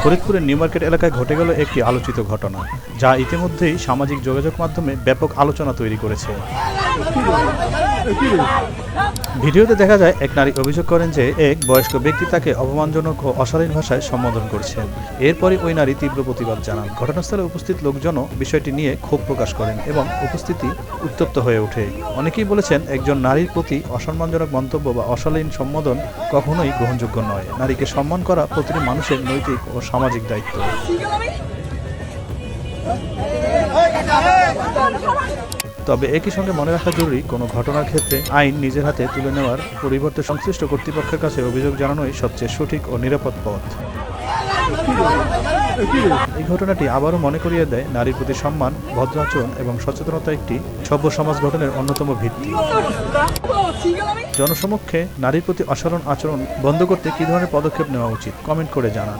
ফরিদপুরের new market এলাকায় ঘটে গেল একটি আলোচিত ঘটনা, যা ইতিমধ্যেই সামাজিক যোগাযোগ মাধ্যমে ব্যাপক আলোচনা তৈরি করেছে। ভিডিওতে দেখা যায় এক নারী অভিযোগ করেন যে এক বয়স্ক ব্যক্তি তাকে অপমানজনক ও অশালীন ভাষায় সম্বোধন করছেন। এরপরই ওই নারী তীব্র প্রতিবাদ জানান। ঘটনাস্থলে উপস্থিত লোকজনও বিষয়টি নিয়ে ক্ষোভ প্রকাশ করেন এবং উপস্থিতি উত্তপ্ত হয়ে ওঠে। অনেকেই বলেছেন, একজন নারীর প্রতি অসম্মানজনক মন্তব্য বা অশালীন সম্বোধন কখনোই গ্রহণযোগ্য নয়। নারীকে সম্মান করা প্রতিটি মানুষের নৈতিক ও সামাজিক দায়িত্ব। তবে একই সঙ্গে মনে রাখা জরুরি, কোনো ঘটনার ক্ষেত্রে আইন নিজের হাতে তুলে নেওয়ার পরিবর্তে সংশ্লিষ্ট কর্তৃপক্ষের কাছে অভিযোগ জানানোই সবচেয়ে সঠিক ও নিরাপদ পথ। এই ঘটনাটি আবারও মনে করিয়ে দেয়, নারীর প্রতি সম্মান, ভদ্র আচরণ এবং সচেতনতা একটি সভ্য সমাজ গঠনের অন্যতম ভিত্তি। জনসমক্ষে নারীর প্রতি অশালীন আচরণ বন্ধ করতে কী ধরনের পদক্ষেপ নেওয়া উচিত, কমেন্ট করে জানান।